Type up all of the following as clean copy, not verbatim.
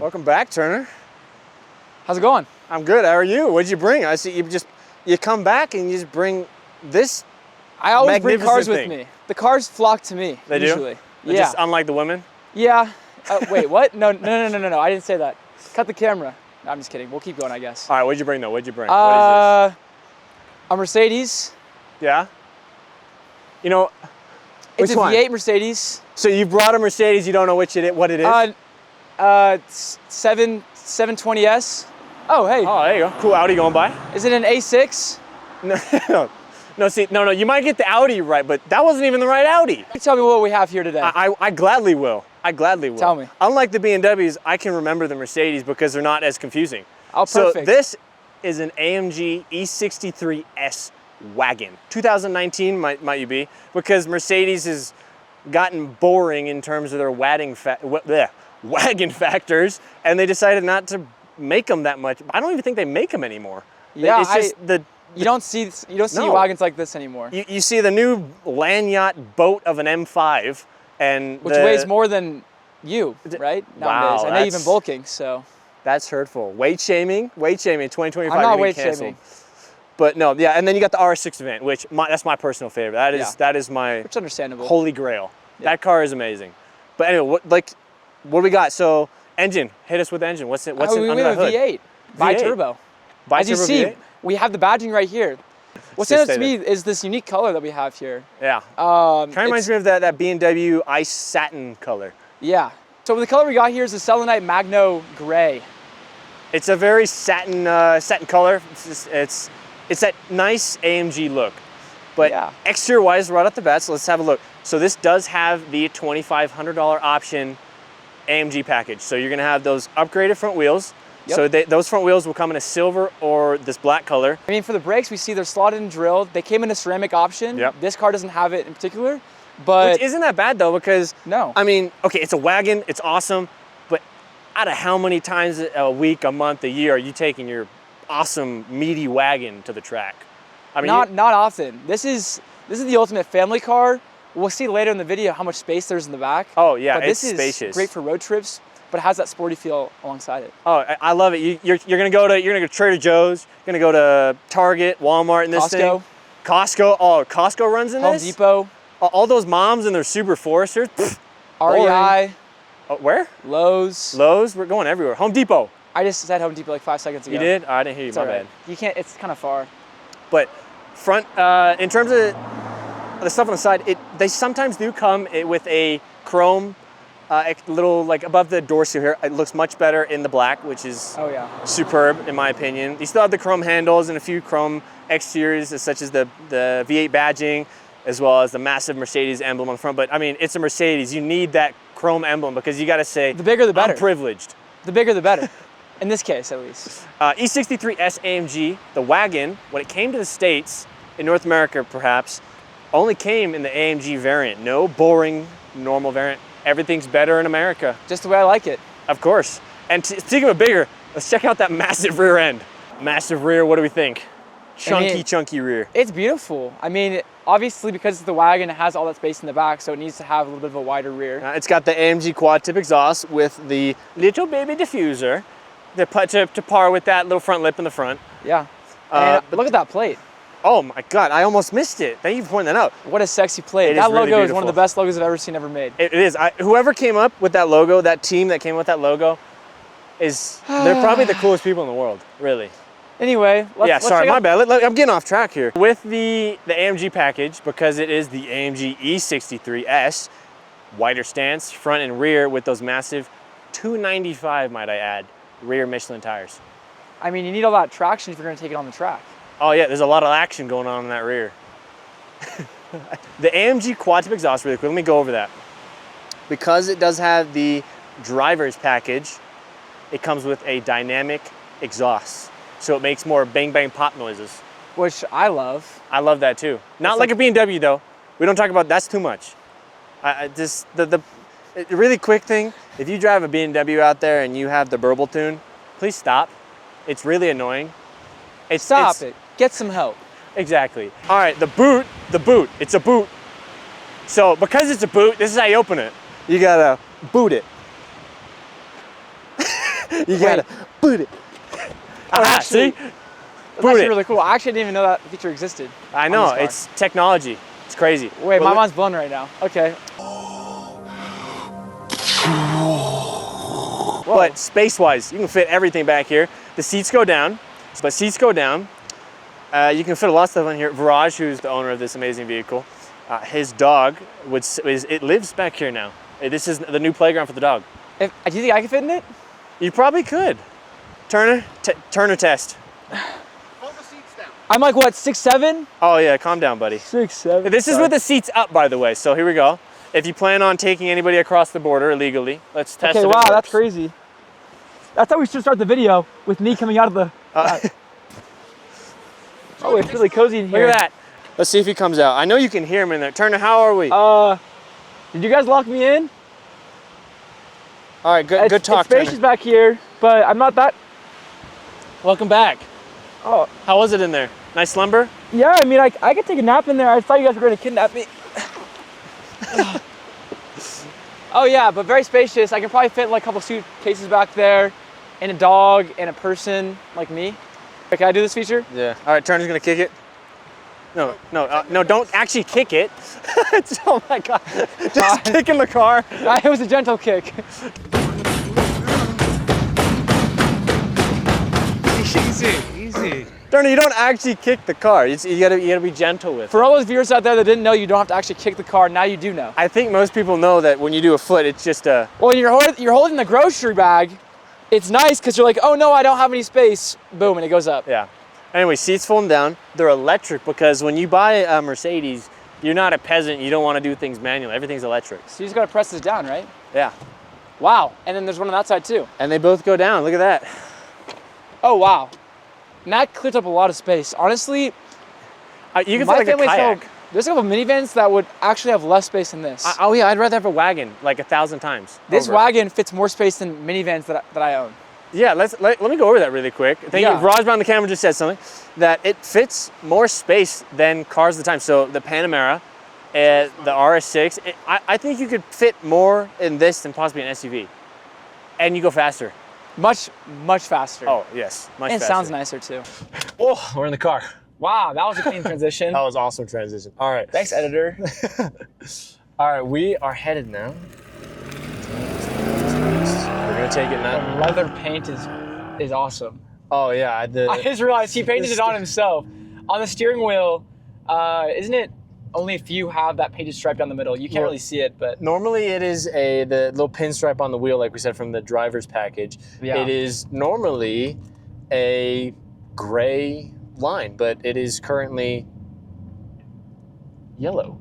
Welcome back, Turner. How's it going? I'm good. How are you? What'd you bring? I see you come back and you just bring this. I always bring cars thing. with me. The cars flock to me. They usually. do? Yeah. Just unlike the women? Yeah. Wait, what? No. I didn't say that. Cut the camera. No, I'm just kidding. We'll keep going, I guess. All right. What'd you bring though? What'd you bring? What is this? A Mercedes. Yeah. You know. It's which a one? V8 Mercedes. So you brought a Mercedes. You don't know what it is? 720S. Oh, hey. Oh, there you go. Cool Audi going by. Is it an A6? No. You might get the Audi right, but that wasn't even the right Audi. Tell me what we have here today. I gladly will. I gladly will. Tell me. Unlike the BMWs, I can remember the Mercedes because they're not as confusing. Oh, perfect. So this is an AMG E63S Wagon. 2019 might you be, because Mercedes has gotten boring in terms of their wagon factors, and they decided not to make them that much. I don't even think they make them anymore. Yeah, it's just you don't see No. wagons like this anymore. You see the new land yacht boat of an M5, and Which weighs more than you, right? Nowadays. Wow, I know you've been bulking, so. That's hurtful. Weight shaming, 2025. I'm not weight shaming. But no, yeah, and then you got the RS6 event, which that's my personal favorite. That is my Which is understandable. holy grail. Yeah. That car is amazing. But anyway, what do we got? So engine, hit us with the engine. What's we under have the hood? a V8, bi-turbo. As you see, V8? we have the badging right here. What Just stands out to stay me is this unique color that we have here. Yeah. Kind of reminds me of that BMW ice satin color. Yeah. So the color we got here is the Selenite Magno Gray. It's a very satin color. It's that nice AMG look. But Yeah. exterior wise, right off the bat, so let's have a look. So this does have the $2,500 option AMG package. So you're gonna have those upgraded front wheels. Yep. So those front wheels will come in a silver or this black color. I mean, for the brakes, we see they're slotted and drilled. They came in a ceramic option. Yep. This car doesn't have it in particular, but Which isn't that bad though, because no. I mean, okay, it's a wagon, it's awesome, but out of how many times a week, a month, a year are you taking your awesome meaty wagon to the track? I mean, not often. This is the ultimate family car. We'll see later in the video how much space there's in the back. Oh yeah, but it's this is spacious. great for road trips, but it has that sporty feel alongside it. Oh, I love it. You're gonna go to Trader Joe's. You're gonna go to Target, Walmart in this Costco. thing. Costco. Oh, Costco runs in Home this. Depot, All those moms and their Subaru Foresters. Pfft, REI, oh, where? Lowe's. Lowe's. We're going everywhere. Home Depot. I just said Home Depot like 5 seconds ago. You did? Oh, I didn't hear you. It's My all right. bad. You can't. It's kind of far. But front, in terms of the stuff on the side, they sometimes do come with a chrome, little like above the door seal here. It looks much better in the black, which is Oh yeah. superb in my opinion. You still have the chrome handles and a few chrome exteriors, such as the V8 badging, as well as the massive Mercedes emblem on the front. But I mean, it's a Mercedes. You need that chrome emblem because you got to say, The bigger the better. I'm privileged. The bigger the better. In this case, at least. E63S AMG, the wagon, when it came to the States, in North America perhaps, only came in the AMG variant. No boring, normal variant. Everything's better in America. Just the way I like it. Of course. And speaking of bigger, let's check out that massive rear end. Massive rear, what do we think? Chunky rear. It's beautiful. I mean, obviously because it's the wagon, it has all that space in the back, so it needs to have a little bit of a wider rear. It's got the AMG quad tip exhaust with the little baby diffuser to par with that little front lip in the front. Yeah. But look at that plate. Oh my God, I almost missed it. Thank you for pointing that out. What a sexy plate. It That is really logo is one of beautiful. the best logos I've ever seen ever made. It is. Whoever came up with that logo, that team that came up with that logo, they're probably the coolest people in the world, really. Anyway, let's sorry, check my out- bad. I'm getting off track here. With the AMG package, because it is the AMG E63S, wider stance, front and rear with those massive 295, might I add, rear Michelin tires. I mean, you need all that traction if you're gonna take it on the track. Oh yeah, there's a lot of action going on in that rear. The AMG quad tip exhaust, really quick, let me go over that. Because it does have the driver's package, it comes with a dynamic exhaust. So it makes more bang bang pop noises. Which I love. I love that too. Not like a BMW though. We don't talk about, that's too much. The really quick thing, if you drive a BMW out there and you have the burble tune, please stop. It's really annoying. Stop it. Get some help. Exactly. All right, the boot, it's a boot. So because it's a boot, this is how you open it. You gotta boot it. You gotta boot it. Ah, see? That's Boot actually it. really cool. I actually didn't even know that feature existed. I know, it's technology. It's crazy. Wait, Well, my mind's blown right now. Okay. But space-wise, you can fit everything back here. The seats go down, but seats go down. You can fit a lot of stuff on here. Viraj, who's the owner of this amazing vehicle, his dog it lives back here now. This is the new playground for the dog. Do you think I can fit in it? You probably could. Turner test. Hold the seats down. I'm like, what, 6'7"? Oh yeah, calm down, buddy. 6'7". This is with the seats up, by the way. So here we go. If you plan on taking anybody across the border illegally, let's test it. Okay, wow, that's crazy. That's how we should start the video, with me coming out of the... Oh, it's really cozy in here. Look at that. Let's see if he comes out. I know you can hear him in there. Turner, how are we? Did you guys lock me in? All right, good talk, It's spacious Turner. back here, but I'm not that... Welcome back. Oh, How was it in there? Nice slumber? yeah, I mean, I could take a nap in there. I thought you guys were going to kidnap me. Oh yeah, but very spacious. I can probably fit like a couple suitcases back there, and a dog, and a person like me. Can I do this feature? Yeah. All right, Turner's gonna kick it. No, don't actually kick it. Oh my God, just kicking the car. It was a gentle kick. Easy. Turner, you don't actually kick the car. You gotta be gentle with it. For all those viewers out there that didn't know, you don't have to actually kick the car. Now you do know. I think most people know that when you do a foot, it's just a... Well, you're holding the grocery bag. It's nice because you're like, oh no, I don't have any space. Boom, and it goes up. Yeah. Anyway, seats fold down. They're electric because when you buy a Mercedes, you're not a peasant. You don't want to do things manually. Everything's electric. So you just gotta press this down, right? Yeah. Wow, and then there's one on that side too. And they both go down. Look at that. Oh wow. And that clears up a lot of space. Honestly, You can fit my like a family's kayak. home, there's a couple minivans that would actually have less space than this. Oh yeah, I'd rather have a wagon like 1,000 times. This over. wagon fits more space than minivans that I own. Yeah, let me go over that really quick. Thank you. Viraj behind the camera just said something, that it fits more space than cars at the time. So the Panamera, the RS6, I think you could fit more in this than possibly an SUV. And you go faster. Much faster. Oh, yes, much and it faster. sounds nicer too. Oh, we're in the car. Wow, that was a clean transition. That was awesome transition. All right. Thanks, editor. All right, we are headed now. We're gonna take it now. The leather paint is awesome. Oh yeah, I just realized he painted it on himself. On the steering wheel, isn't it only a few have that painted stripe down the middle? You can't really see it, but normally it is the little pinstripe on the wheel, like we said from the driver's package. Yeah. It is normally a gray line, but it is currently yellow.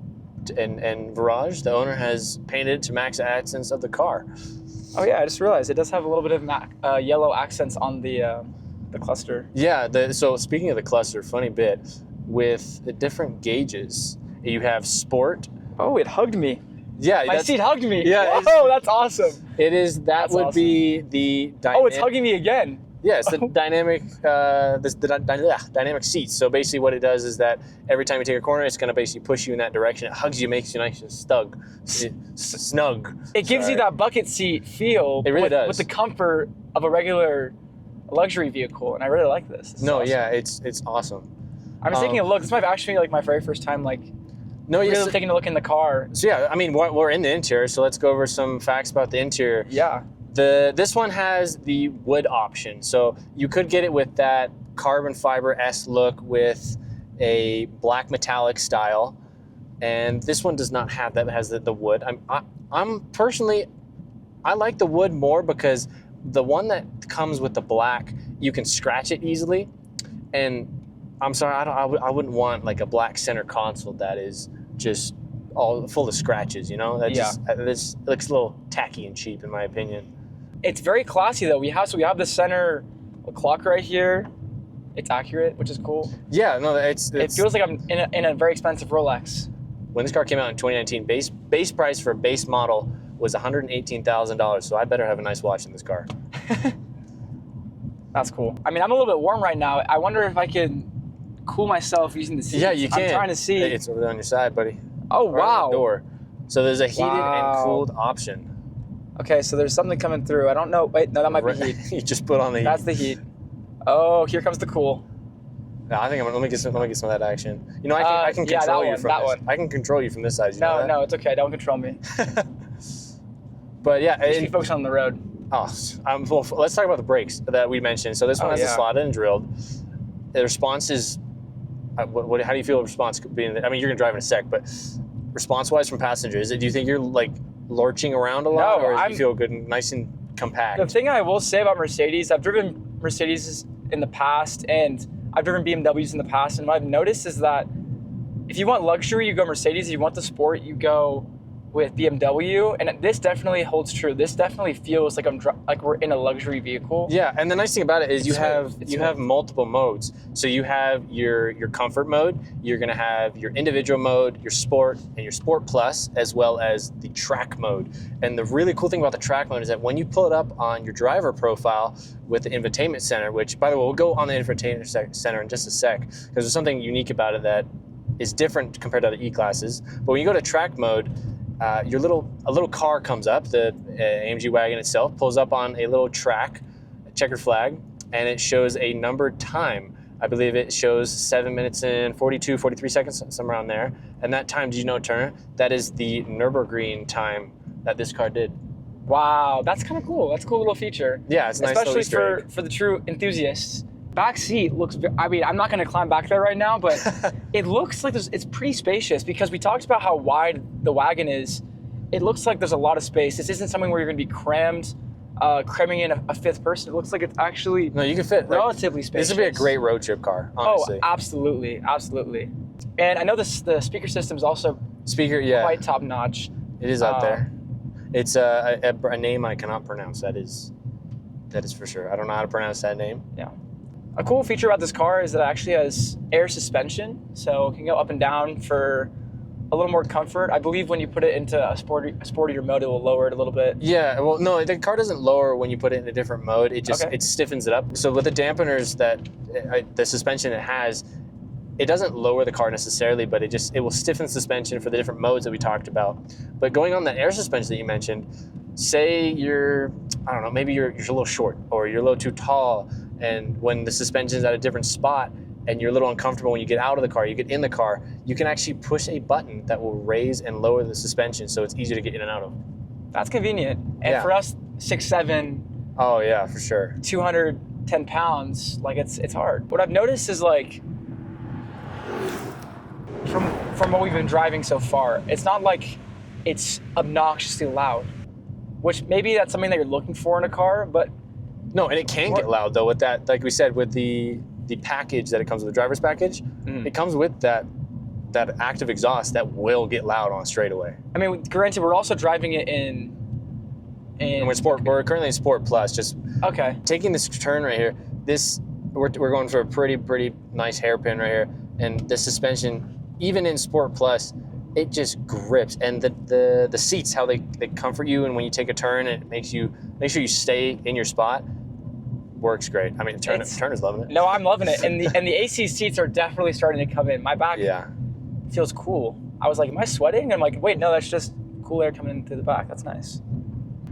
And Viraj, the owner, has painted to max accents of the car. oh yeah, I just realized it does have a little bit of yellow accents on the cluster. Yeah, so speaking of the cluster, funny bit, with the different gauges, you have sport. Oh, it hugged me. Yeah, My seat hugged me. Yeah, Whoa, that's awesome. It is. That That's would awesome. be the dynamic. Oh, it's hugging me again. Yes, the dynamic. Dynamic seats. So basically, what it does is that every time you take a corner, it's going to basically push you in that direction. It hugs you, makes you nice and snug. It gives you that bucket seat feel. It really does. With the comfort of a regular luxury vehicle, and I really like this. This is awesome. Yeah, it's awesome. I'm just taking a look. This might actually be like my very first time really taking a look in the car. So yeah, I mean, we're in the interior, so let's go over some facts about the interior. Yeah. This one has the wood option, so you could get it with that carbon fiber S look with a black metallic style, and this one does not have that. It has the wood. I'm personally, I like the wood more because the one that comes with the black, you can scratch it easily, and I'm sorry, I wouldn't want like a black center console that is just all full of scratches, you know? This looks a little tacky and cheap in my opinion. It's very classy though. We have the center clock right here. It's accurate, which is cool. Yeah, no, it feels like I'm in a very expensive Rolex. When this car came out in 2019, base price for a base model was $118,000. So I better have a nice watch in this car. That's cool. I mean, I'm a little bit warm right now. I wonder if I can cool myself using the seats. Yeah, you can. I'm trying to see. It's over there on your side, buddy. Oh, Right on wow. the door. So there's a heated and Wow. cooled option. Okay, so there's something coming through. I don't know. Wait, no, that might be heat. You just put on the heat. That's the heat. Oh, here comes the cool. No, I think let me get some of that action. You know, I can control you from this. I can control you from this side. No, it's okay. Don't control me. But yeah, Just be focused on the road. Oh, well, let's talk about the brakes that we mentioned. So this one has a slotted and drilled. The response is, how do you feel response being? I mean, you're gonna drive in a sec, but response-wise from passengers, do you think you're like lurching around a lot, or do you feel good and nice and compact? The thing I will say about Mercedes, I've driven Mercedes in the past, and I've driven BMWs in the past, and what I've noticed is that if you want luxury, you go Mercedes. If you want the sport, you go with BMW, and this definitely holds true. This definitely feels like we're in a luxury vehicle. Yeah, and the nice thing about it is you have multiple modes. So you have your comfort mode, you're gonna have your individual mode, your sport, and your sport plus, as well as the track mode. And the really cool thing about the track mode is that when you pull it up on your driver profile with the infotainment center, which by the way, we'll go on the infotainment center in just a sec, because there's something unique about it that is different compared to other E-classes. But when you go to track mode, a little car comes up, the AMG Wagon itself pulls up on a little track, a checkered flag, and it shows a numbered time. I believe it shows 7 minutes and 43 seconds, somewhere around there. And that time, did you know, Turner? That is the Nürburgring time that this car did. Wow, that's kind of cool. That's a cool little feature. Yeah, it's a nice little Easter egg. For the true enthusiasts. Back seat looks, I mean, I'm not gonna climb back there right now, but it looks like it's pretty spacious because we talked about how wide the Wagon is. It looks like there's a lot of space. This isn't something where you're gonna be cramming in a fifth person. It looks like it's actually you can fit relatively spacious. This would be a great road trip car, honestly. Oh, absolutely. And I know the speaker system's also quite top notch. It is up there. It's a name I cannot pronounce. That is for sure. I don't know how to pronounce that name. Yeah. A cool feature about this car is that it actually has air suspension, so it can go up and down for a little more comfort. I believe when you put it into a sportier mode, it will lower it a little bit. Yeah, well, no, the car doesn't lower when you put it in a different mode. It just it stiffens it up. So with the dampeners that the suspension it has, it doesn't lower the car necessarily, but it will stiffen suspension for the different modes that we talked about. But going on the air suspension that you mentioned, say maybe you're a little short or you're a little too tall, and when the suspension's at a different spot and you're a little uncomfortable when you get out of the car, you get in the car, you can actually push a button that will raise and lower the suspension so it's easier to get in and out of. That's convenient. And for us, 6'7", oh yeah, for sure, 210 pounds, like it's hard. What I've noticed is like, from what we've been driving so far, it's not like it's obnoxiously loud, which maybe that's something that you're looking for in a car, but no, and it can get loud though with that, like we said, with the package that it comes with, the driver's package, it comes with that active exhaust that will get loud on straightaway. I mean, granted, we're also driving it in we're currently in Sport Plus. Just taking this turn right here. We're going for a pretty nice hairpin right here, and the suspension, even in Sport Plus, it just grips, and the seats, how they comfort you, and when you take a turn, it makes sure you stay in your spot. Works great. I mean, Turner's loving it. No, I'm loving it, and the AC seats are definitely starting to come in. My back feels cool. I was like, am I sweating? I'm like, wait, no, that's just cool air coming in through the back. That's nice.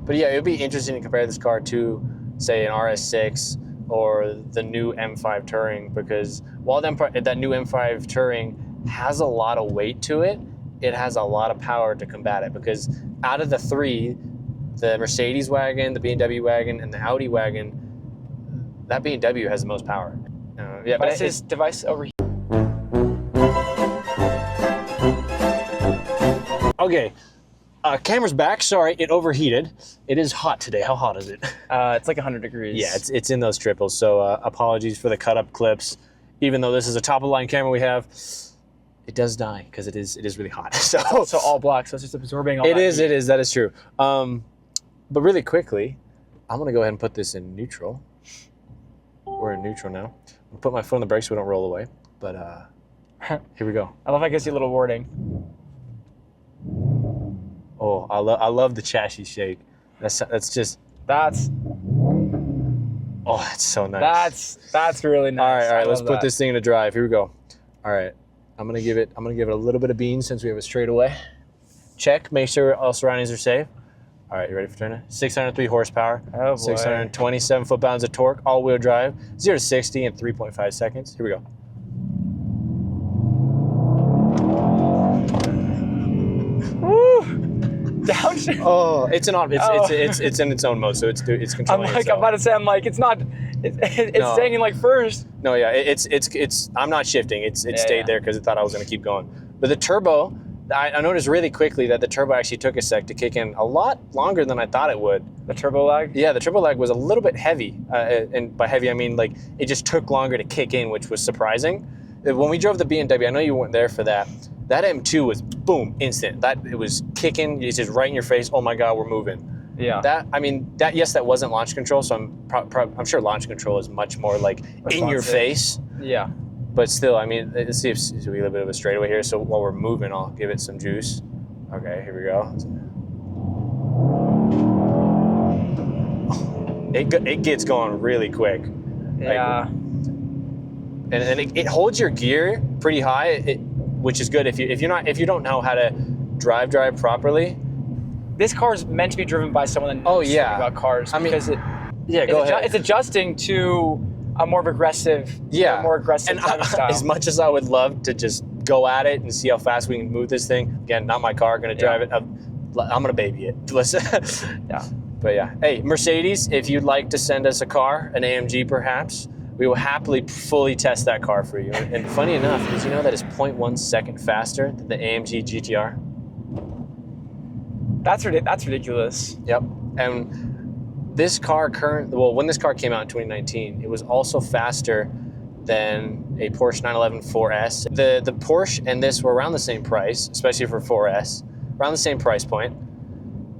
But yeah, it would be interesting to compare this car to, say, an RS6 or the new M5 Touring, because while that new M5 Touring has a lot of weight to it, it has a lot of power to combat it, because out of the three, the Mercedes wagon, the BMW wagon, and the Audi wagon, that BMW has the most power. Device overheat. Okay, camera's back. Sorry, it overheated. It is hot today. How hot is it? It's like 100 degrees. Yeah, it's in those triples. So apologies for the cut up clips. Even though this is a top of the line camera we have, it does die because it is really hot. So all black. So it's just absorbing all. It is. That is true. But really quickly, I'm gonna go ahead and put this in neutral. We're in neutral now. I'll put my foot on the brakes so we don't roll away. But here we go. I love how I gives you a little warning. Oh, I love the chassis shake. That's oh, that's so nice. That's really nice. All right. Let's put this thing into drive. Here we go. All right. I'm gonna give it a little bit of beans since we have it straight away. Check. Make sure all surroundings are safe. All right, you ready for turning? 603 horsepower, Oh, boy. 627 foot-pounds of torque, all-wheel drive, 0 to 60 in 3.5 seconds. Here we go. Woo! Downshift. Oh, it's in its own mode, so it's I'm controlling like, itself. I'm about to say, I'm like, it's not, it's No. staying in like first. No, yeah, it's. I'm not shifting. It stayed there because it thought I was going to keep going. But the turbo, I noticed really quickly that the turbo actually took a sec to kick in a lot longer than I thought it would. The turbo lag? Yeah, the turbo lag was a little bit heavy, and by heavy I mean like it just took longer to kick in, which was surprising. When we drove the BMW, I know you weren't there for that. That M2 was boom, instant. It was kicking. It's just right in your face. Oh my God, we're moving. Yeah. Yes, that wasn't launch control, so I'm sure launch control is much more like in your face. Yeah. But still, I mean, let's see if we get a bit of a straightaway here. So while we're moving, I'll give it some juice. Okay, here we go. It gets going really quick. Yeah. And it holds your gear pretty high, which is good if you don't know how to drive properly. This car is meant to be driven by someone that knows something about cars. I mean, because it's adjusting to a more aggressive, more aggressive driving style. As much as I would love to just go at it and see how fast we can move this thing, again, not my car, gonna drive it. I'm gonna baby it. Yeah. But yeah, hey, Mercedes, if you'd like to send us a car, an AMG perhaps, we will happily fully test that car for you. And funny enough, did you know that it's 0.1 second faster than the AMG GTR? That's ridiculous. Yep. And this car when this car came out in 2019, it was also faster than a Porsche 911 4S. The Porsche and this were around the same price, especially for 4S, around the same price point.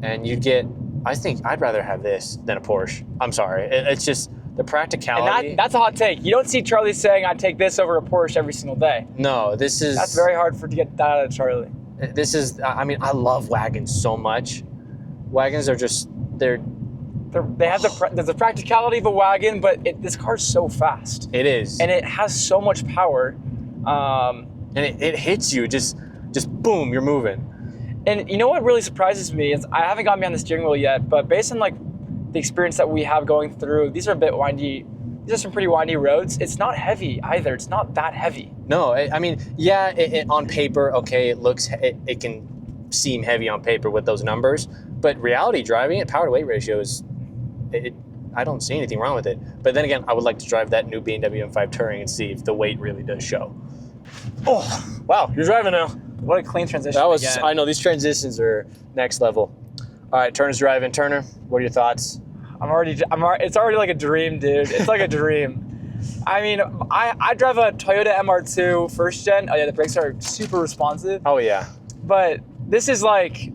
And you'd get, I think I'd rather have this than a Porsche. I'm sorry. It's just the practicality. And that's a hot take. You don't see Charlie saying, I'd take this over a Porsche every single day. No, that's very hard to get that out of Charlie. I mean, I love wagons so much. Wagons are just, they have there's the practicality of a wagon, but this car's so fast. It is. And it has so much power. And it hits you, just boom, you're moving. And you know what really surprises me is I haven't gotten me on the steering wheel yet, but based on like the experience that we have going through, these are a bit windy. These are some pretty windy roads. It's not heavy either. It's not that heavy. No, I mean, yeah, on paper, okay, it can seem heavy on paper with those numbers, but reality driving it, power to weight ratio is, I don't see anything wrong with it. But then again, I would like to drive that new BMW M5 Touring and see if the weight really does show. Oh, wow, you're driving now. What a clean transition. I know, these transitions are next level. All right, Turner's driving. Turner, what are your thoughts? It's already like a dream, dude. It's like a dream. I mean, I drive a Toyota MR2 first gen. Oh yeah, the brakes are super responsive. Oh yeah. But this is like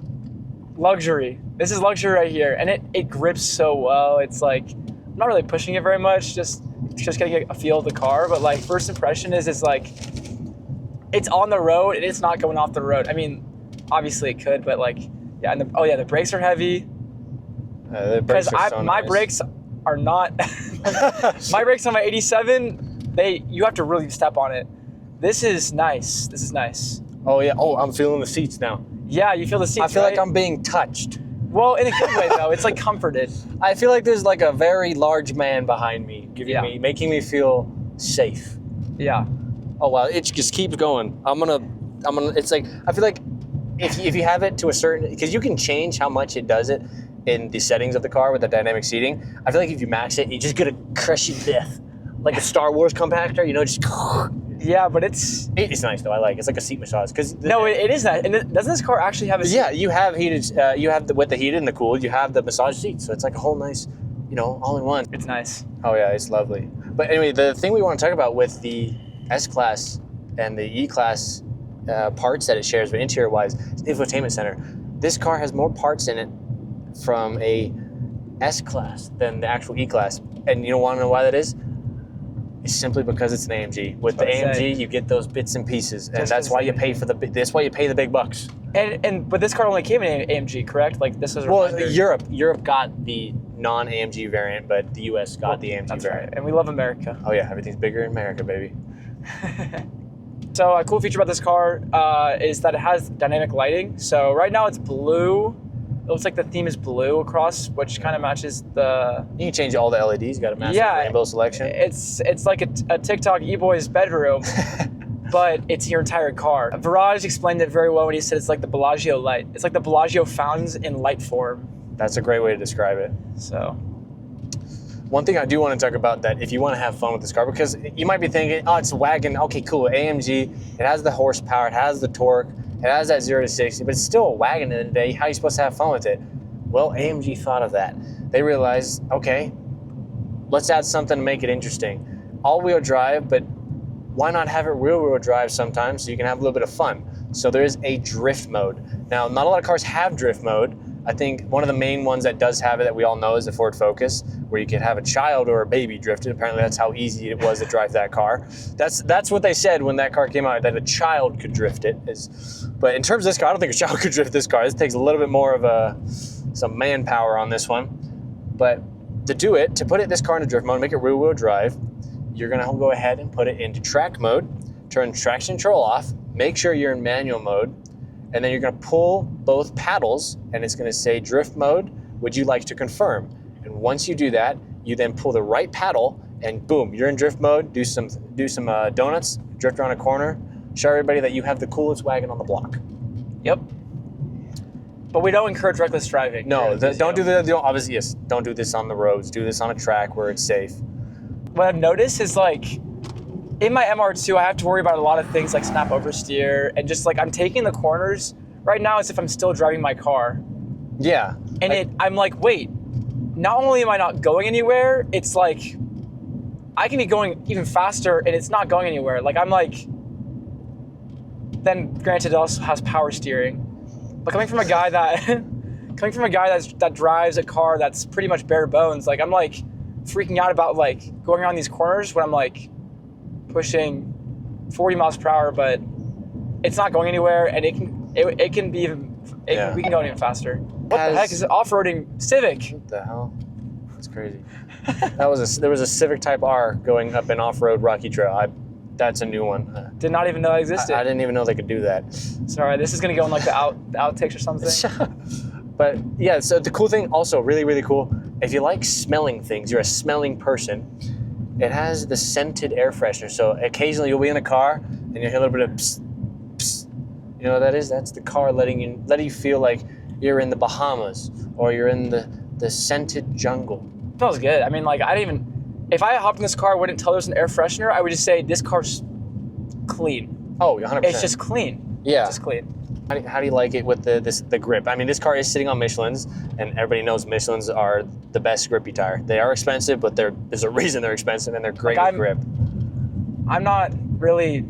luxury. This is luxury right here. And it grips so well. It's like, I'm not really pushing it very much, just getting a feel of the car. But like first impression is it's like, it's on the road and it's not going off the road. I mean, obviously it could, but like, yeah, the brakes are heavy. Because my brakes are not, my brakes on my 87, you have to really step on it. This is nice. This is nice. Oh yeah, I'm feeling the seats now. Yeah, you feel the seats, I feel right? like I'm being touched. Well, in a good way though, it's like comforted. I feel like there's like a very large man behind me, making me feel safe. Yeah. Oh wow, it just keeps going. I'm gonna, it's like, I feel like if you have it to a certain, because you can change how much it does it in the settings of the car with the dynamic seating. I feel like if you max it, you're just gonna crush you to death. Like a Star Wars compactor, just. Yeah, but it's nice though. I like it. It's like a seat massage. No, it is nice. And doesn't this car actually have a seat? Yeah, you have heated, with the heated and the cooled, you have the massage seat. So it's like a whole nice, all in one. It's nice. Oh yeah, it's lovely. But anyway, the thing we want to talk about with the S-Class and the E-Class parts that it shares, but interior-wise, is the infotainment center. This car has more parts in it from a S-Class than the actual E-Class. And you want to know why that is? It's simply because it's an AMG. With the AMG, you get those bits and pieces, and that's why you pay that's why you pay the big bucks. But this car only came in AMG, correct? Like this was. Europe got the non-AMG variant, but the US got the AMG variant. Right. And we love America. Oh yeah, everything's bigger in America, baby. So a cool feature about this car is that it has dynamic lighting. So right now it's blue, looks like the theme is blue across, which kind of matches the. You can change all the LEDs. You got a massive rainbow selection. It's like a TikTok e-boy's bedroom, but it's your entire car. Viraj explained it very well when he said it's like the Bellagio light. It's like the Bellagio fountains in light form. That's a great way to describe it. So. One thing I do want to talk about that if you want to have fun with this car, because you might be thinking, oh, it's a wagon. Okay, cool. AMG. It has the horsepower. It has the torque. It has that 0 to 60, but it's still a wagon at the end of the day. How are you supposed to have fun with it? Well, AMG thought of that. They realized, okay, let's add something to make it interesting. All-wheel drive, but why not have it rear-wheel drive sometimes so you can have a little bit of fun? So there is a drift mode. Now, not a lot of cars have drift mode. I think one of the main ones that does have it that we all know is the Ford Focus, where you could have a child or a baby drifted. Apparently that's how easy it was to drive that car. That's what they said when that car came out, that a child could drift it. But in terms of this car, I don't think a child could drift this car. This takes a little bit more of some manpower on this one. But to put this car into drift mode, make it rear-wheel drive, you're gonna go ahead and put it into track mode, turn traction control off, make sure you're in manual mode, and then you're gonna pull both paddles and it's gonna say drift mode, would you like to confirm? And once you do that, you then pull the right paddle and boom, you're in drift mode, do some donuts, drift around a corner, show everybody that you have the coolest wagon on the block. Yep. But we don't encourage reckless driving. No, don't do this on the roads, do this on a track where it's safe. What I've noticed is like, in my MR2, I have to worry about a lot of things like snap oversteer and just like I'm taking the corners right now as if I'm still driving my car. Yeah. And I'm like, wait, not only am I not going anywhere, it's like I can be going even faster and it's not going anywhere. Like I'm like, then granted it also has power steering. But coming from a guy that drives a car that's pretty much bare bones, like I'm like freaking out about like going around these corners when I'm like pushing 40 miles per hour, but it's not going anywhere, and we can go even faster. What the heck is it? Off-roading Civic? What the hell? That's crazy. There was a Civic Type R going up an off-road rocky trail. That's a new one. Did not even know that existed. I didn't even know they could do that. Sorry, this is gonna go in like the outtakes or something. But yeah, so the cool thing, also really, really cool, if you like smelling things, you're a smelling person, it has the scented air freshener. So occasionally you'll be in a car and you'll hear a little bit of psst, psst. You know what that is? That's the car letting you feel like you're in the Bahamas or you're in the scented jungle. It smells good. I mean, like if I hopped in this car, I wouldn't tell there's an air freshener. I would just say this car's clean. Oh, 100%. It's just clean. Yeah. It's just clean. How do you like it with the grip? I mean, this car is sitting on Michelin's, and everybody knows Michelin's are the best grippy tire. They are expensive, but there's a reason they're expensive, and they're great with grip. I'm not really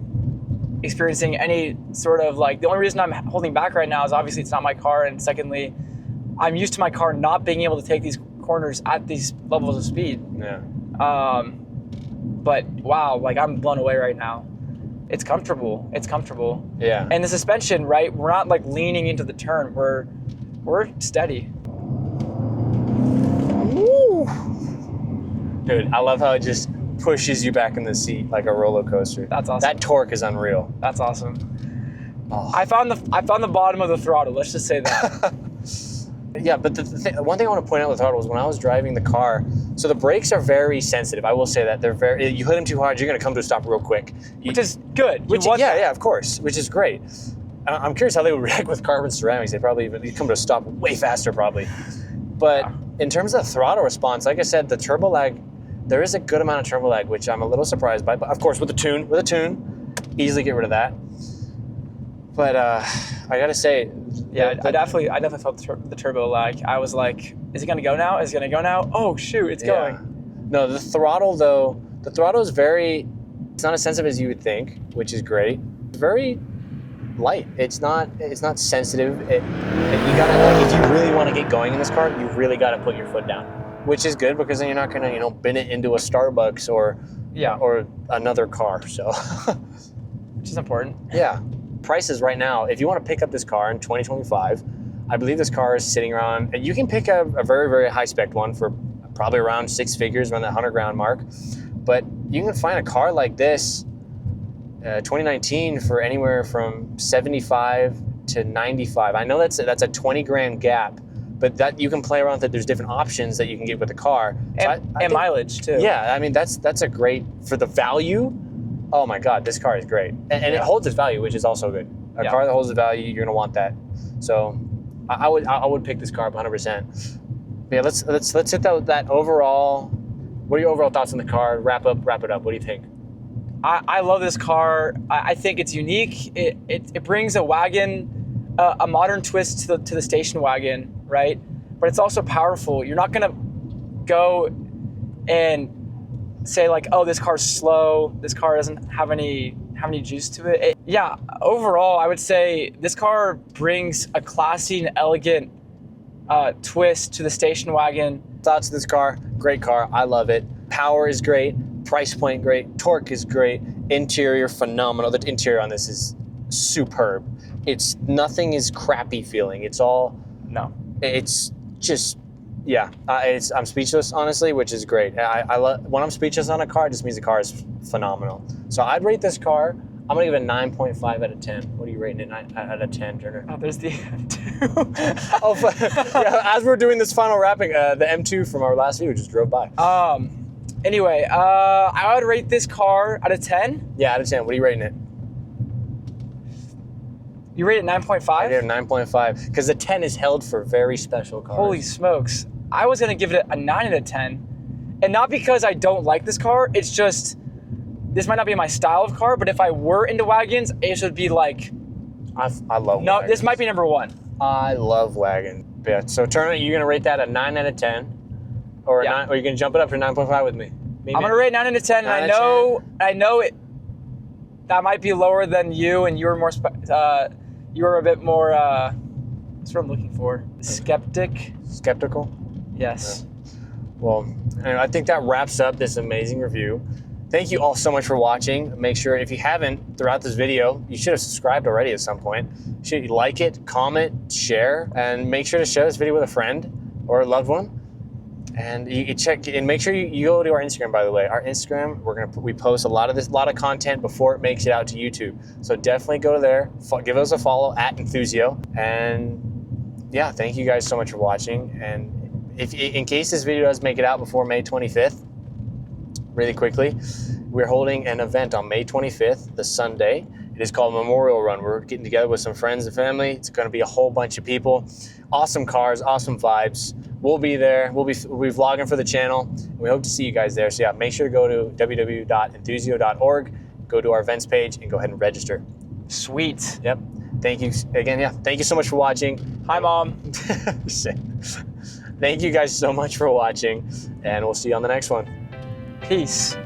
experiencing any sort of like, the only reason I'm holding back right now is obviously it's not my car, and secondly, I'm used to my car not being able to take these corners at these levels of speed. Yeah. But wow, like I'm blown away right now. It's comfortable. It's comfortable. Yeah. And the suspension, right? We're not like leaning into the turn. We're steady. Woo. Dude, I love how it just pushes you back in the seat like a roller coaster. That's awesome. That torque is unreal. That's awesome. Oh. I found the bottom of the throttle. Let's just say that. Yeah, but one thing I want to point out with the throttle is when I was driving the car, so the brakes are very sensitive. I will say that you hit them too hard, you're going to come to a stop real quick. Which is good. Yeah, of course, which is great. I'm curious how they would react with carbon ceramics. They'd come to a stop way faster, probably. But in terms of throttle response, like I said, the turbo lag, there is a good amount of turbo lag, which I'm a little surprised by. But of course, with a tune, easily get rid of that. But I gotta say, yeah, I definitely felt the turbo lag. I was like, is it gonna go now? Is it gonna go now? Oh shoot, it's going. No, the throttle is it's not as sensitive as you would think, which is great. It's very light. It's not sensitive. And you gotta, if you really want to get going in this car, you really gotta put your foot down, which is good because then you're not gonna, bin it into a Starbucks or another car. So, which is important. Yeah. Prices right now, if you want to pick up this car in 2025, I believe this car is sitting around, you can pick a very, very high spec one for probably around 6 figures, around that 100 grand mark. But you can find a car like this, 2019, for anywhere from 75 to 95. I know that's a 20 grand gap but that you can play around with it. There's different options that you can get with the car. So I And think- mileage too. Yeah, I mean, that's a great, for the value, oh my God, this car is great. And it holds its value, which is also good. A car that holds the value, you're gonna want that. So I would pick this car up 100%. But yeah, let's hit that overall. What are your overall thoughts on the car? Wrap it up. What do you think? I love this car. I think it's unique. It brings a wagon, a modern twist to the station wagon, right? But it's also powerful. You're not gonna go and say like, oh, this car's slow. This car doesn't have any juice to it. Yeah, overall, I would say this car brings a classy and elegant twist to the station wagon. Thoughts of this car? Great car. I love it. Power is great. Price point great. Torque is great. Interior phenomenal. The interior on this is superb. Nothing is crappy feeling. It's just, yeah. I'm speechless, honestly, which is great. I love when I'm speechless on a car. It just means the car is phenomenal. So I'd rate this car. I'm gonna give it a 9.5 out of 10. What are you rating it out of 10, Turner? Oh, there's the M2. Oh, yeah, as we're doing this final wrapping, the M2 from our last video just drove by. Anyway, I would rate this car out of 10. Yeah, out of 10. What are you rating it? You rate it 9.5? I gave it a 9.5 because the 10 is held for very special cars. Holy smokes. I was gonna give it a 9 out of 10. And not because I don't like this car, it's just, this might not be my style of car, but if I were into wagons, it should be like, I love no, wagons. this might be number 1. I love wagon. Yeah, so Turner, you're gonna rate that a 9 out of 10? Or, Yeah. 9, or you're gonna jump it up to 9.5 with me? I'm gonna rate 9 out of 10, and 9 I out of know it, that might be lower than you, and you were more, you were a bit more, what's what I'm looking for? Skeptical? Yes. Yeah. Well, anyway, I think that wraps up this amazing review. Thank you all so much for watching. Make sure, if you haven't, throughout this video, you should have subscribed already at some point. You should like it, comment, share, and make sure to share this video with a friend or a loved one. And you check, and make sure you go to our Instagram, by the way. Our Instagram, we post a lot of content before it makes it out to YouTube. So definitely go to there, give us a follow at Enthusio. And yeah, thank you guys so much for watching. And if in case this video does make it out before May 25th, really quickly, we're holding an event on May 25th, the Sunday. It is called Memorial Run. We're getting together with some friends and family. It's going to be a whole bunch of people. Awesome cars, awesome vibes. We'll be there. We'll be vlogging for the channel. We hope to see you guys there. So yeah, make sure to go to www.enthusio.org, go to our events page, and go ahead and register. Sweet. Yep. Thank you again. Yeah. Thank you so much for watching. Hi, Mom. Thank you guys so much for watching, and we'll see you on the next one. Peace.